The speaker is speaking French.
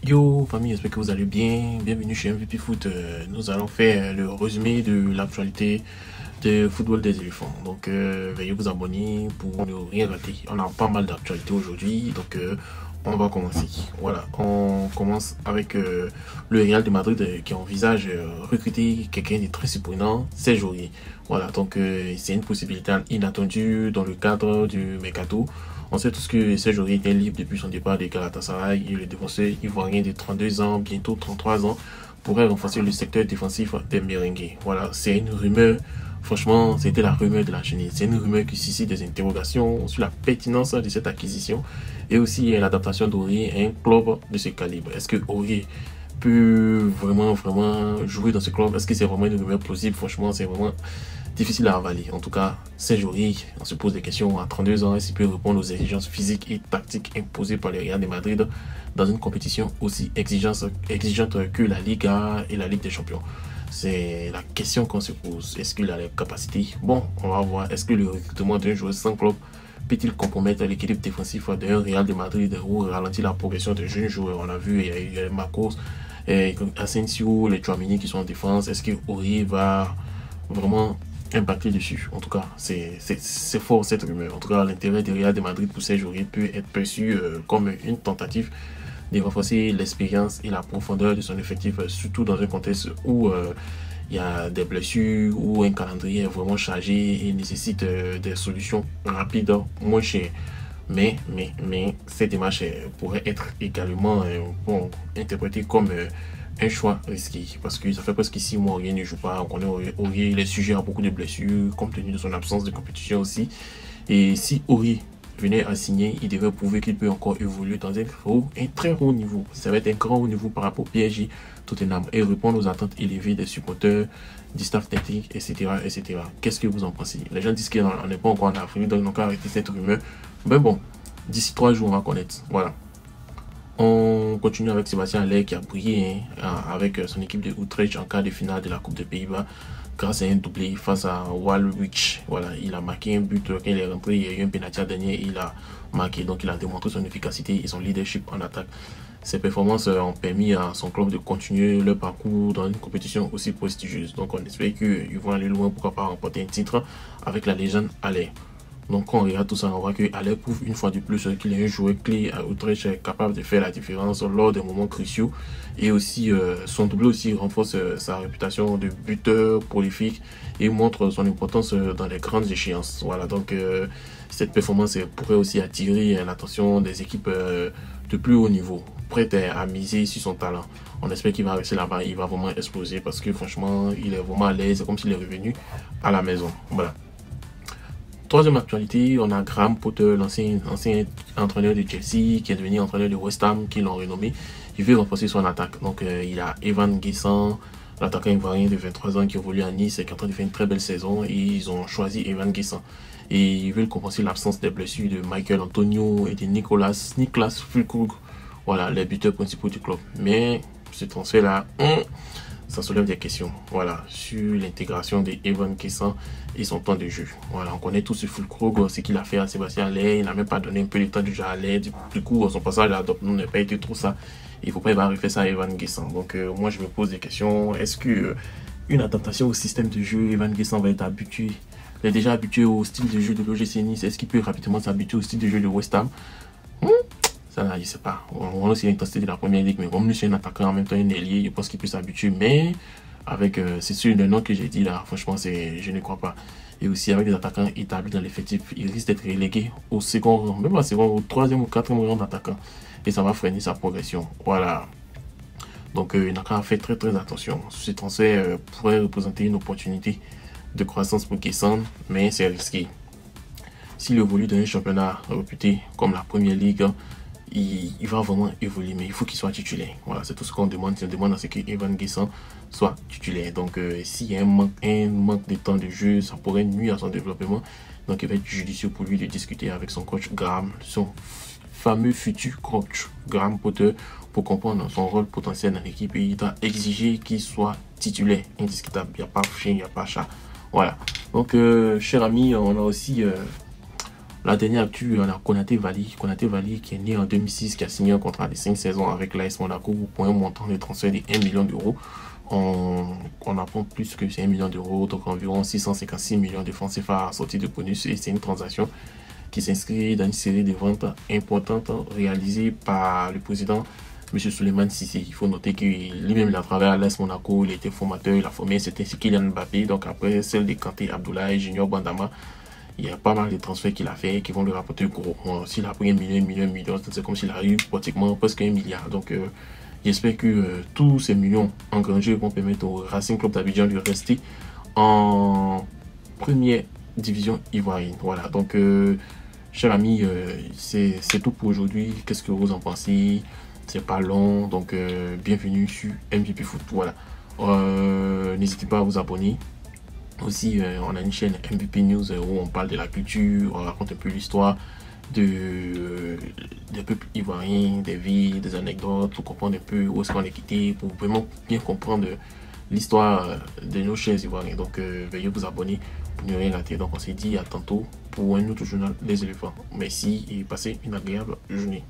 Yo famille, j'espère que vous allez bien. Bienvenue chez MVP Foot. Nous allons faire le résumé de l'actualité de football des éléphants. Donc veuillez vous abonner pour ne rien rater. On a pas mal d'actualités aujourd'hui, donc on va commencer. Voilà, on commence avec le Real de Madrid qui envisage recruter quelqu'un de très surprenant, Serge Aurier. Voilà, donc c'est une possibilité inattendue dans le cadre du mercato. On sait tous que Serge Aurier était libre depuis son départ de Galatasaray et le défenseur ivoirien de 32 ans, bientôt 33 ans, pourrait renforcer le secteur défensif des Merengues. Voilà, c'est une rumeur. Franchement, c'était la rumeur de la chenille. C'est une rumeur qui suscite des interrogations sur la pertinence de cette acquisition et aussi l'adaptation d'Aurier à un club de ce calibre. Est-ce que Aurier peut vraiment jouer dans ce club? Est-ce que c'est vraiment une rumeur plausible? Franchement, c'est vraiment difficile à avaler. En tout cas, Serge Aurier, on se pose des questions à 32 ans, est-ce qu'il peut répondre aux exigences physiques et tactiques imposées par le Real de Madrid dans une compétition aussi exigeante que la Liga et la Ligue des Champions? C'est la question qu'on se pose. Est-ce qu'il a les capacités? Bon, on va voir. Est-ce que le recrutement d'un joueur sans club peut-il compromettre l'équilibre défensif d'un Real de Madrid ou ralentir la progression de jeunes joueurs? On a vu, il y a eu Marcos, Asensio, les Tchouaméni qui sont en défense. Est-ce que Aurier va vraiment impacter dessus? En tout cas, c'est fort cette rumeur. En tout cas, l'intérêt du Real de Madrid pour Serge Aurier peut être perçu comme une tentative de renforcer l'expérience et la profondeur de son effectif, surtout dans un contexte où il y a des blessures, où un calendrier est vraiment chargé et nécessite des solutions rapides, moins chères. Mais cette démarche pourrait être également interprétée comme un choix risqué, parce que ça fait presque 6 mois Aurier ne joue pas. On connaît Aurier, il est sujet à beaucoup de blessures, compte tenu de son absence de compétition aussi. Et si Aurier venait à signer, il devrait prouver qu'il peut encore évoluer dans un très haut niveau. Ça va être un grand haut niveau par rapport au PSG, Tottenham, et répondre aux attentes élevées des supporters, du staff technique, etc. etc. Qu'est-ce que vous en pensez? Les gens disent qu'on n'est pas encore en Afrique, donc on va arrêter cette rumeur. Mais bon, d'ici 3 jours, on va connaître. Voilà. On continue avec Sébastien Haller qui a brillé avec son équipe de Utrecht en quart de finale de la Coupe des Pays-Bas grâce à un doublé face à Walwich. Voilà, il a marqué un but quand il est rentré, il y a eu un penalty à dernier, il a marqué, donc il a démontré son efficacité et son leadership en attaque. Ses performances ont permis à son club de continuer leur parcours dans une compétition aussi prestigieuse. Donc on espère qu'ils vont aller loin, pourquoi pas remporter un titre avec la légende Haller. Donc quand on regarde tout ça, on voit que Haller prouve une fois de plus qu'il est un joueur clé à Utrecht, capable de faire la différence lors des moments cruciaux. Et aussi son doublé aussi renforce sa réputation de buteur prolifique et montre son importance dans les grandes échéances. Voilà, donc cette performance pourrait aussi attirer l'attention des équipes de plus haut niveau, prêtes à miser sur son talent. On espère qu'il va rester là-bas, il va vraiment exploser parce que franchement, il est vraiment à l'aise, comme s'il est revenu à la maison. Voilà. Troisième actualité, on a Graham Potter, l'ancien entraîneur de Chelsea, qui est devenu entraîneur de West Ham, qui l'ont renommé. Il veut renforcer son attaque. Donc il a Evan Guessant, l'attaquant ivoirien de 23 ans qui évolue à Nice et qui est en train de faire une très belle saison. Et ils ont choisi Evan Guessant. Et ils veulent compenser l'absence des blessures de Michael Antonio et de Niklas Füllkrug. Voilà, les buteurs principaux du club. Mais ce transfert-là, ça soulève des questions, voilà, sur l'intégration de Evan Guessant et son temps de jeu. Voilà, on connaît tous ce Füllkrug, ce qu'il a fait à Sébastien Haller, il n'a même pas donné un peu de temps de jeu à Haller. Du coup, son passage à Dortmund n'a pas été trop ça. Il ne faut pas y refaire ça à Evan Guessant. Donc moi, je me pose des questions. Est-ce que une adaptation au système de jeu, Evan Guessant va être habitué? Il est déjà habitué au style de jeu de l'OGC Nice. Est-ce qu'il peut rapidement s'habituer au style de jeu de West Ham? Ça, je ne sais pas. On a aussi l'intensité de la première ligue, mais comme lui, c'est un attaquant en même temps un ailier, je pense qu'il peut s'habituer. Mais avec, c'est sûr, le nom que j'ai dit là, franchement, je ne crois pas. Et aussi avec des attaquants établis dans l'effectif, il risque d'être relégué au second rang, même au troisième ou quatrième rang d'attaquant. Et ça va freiner sa progression. Voilà. Donc, il n'a qu'à faire très attention. Ce transfert pourrait représenter une opportunité de croissance pour Guessant, mais c'est risqué. S'il évolue dans un championnat réputé comme la première ligue, il va vraiment évoluer, mais il faut qu'il soit titulaire. Voilà, c'est tout ce qu'on demande. On demande à ce que Evan Guessant soit titulaire. Donc, s'il y a un manque de temps de jeu, ça pourrait nuire à son développement. Donc, il va être judicieux pour lui de discuter avec son coach Graham, son fameux futur coach Graham Potter, pour comprendre son rôle potentiel dans l'équipe. Et il doit exiger qu'il soit titulaire, indiscutable. Il n'y a pas chien, il n'y a pas chat. Voilà. Donc, chers amis, on a aussi La dernière actu, on a Konaté Vali qui est né en 2006, qui a signé un contrat de 5 saisons avec l'AS Monaco pour un montant de transfert de 1 million d'euros. On apprend plus que c'est 1 million d'euros, donc environ 656 millions de francs CFA sortis de bonus. Et c'est une transaction qui s'inscrit dans une série de ventes importantes réalisées par le président M. Souleymane Cissé. Il faut noter que lui-même, il a travaillé à l'AS Monaco, il était formateur, il a formé, c'était Kylian Mbappé. Donc après celle de Kanté, Abdoulaye, Junior Bandama, il y a pas mal de transferts qu'il a fait qui vont lui rapporter gros. S'il a pris 1 million, c'est comme s'il a eu pratiquement presque 1 milliard. Donc j'espère que tous ces millions engrangés vont permettre au Racing Club d'Abidjan de rester en première division ivoirienne. Voilà, donc chers amis, c'est tout pour aujourd'hui. Qu'est-ce que vous en pensez? C'est pas long, donc bienvenue sur MVP Foot. Voilà, n'hésitez pas à vous abonner. Aussi, on a une chaîne MVP News où on parle de la culture, on raconte un peu l'histoire des peuples ivoiriens, des villes, des anecdotes, pour comprendre un peu où est-ce qu'on est quitté, pour vraiment bien comprendre l'histoire de nos chers Ivoiriens. Donc, veuillez vous abonner pour ne rien rater. Donc, on s'est dit à tantôt pour un autre journal des éléphants. Merci et passez une agréable journée.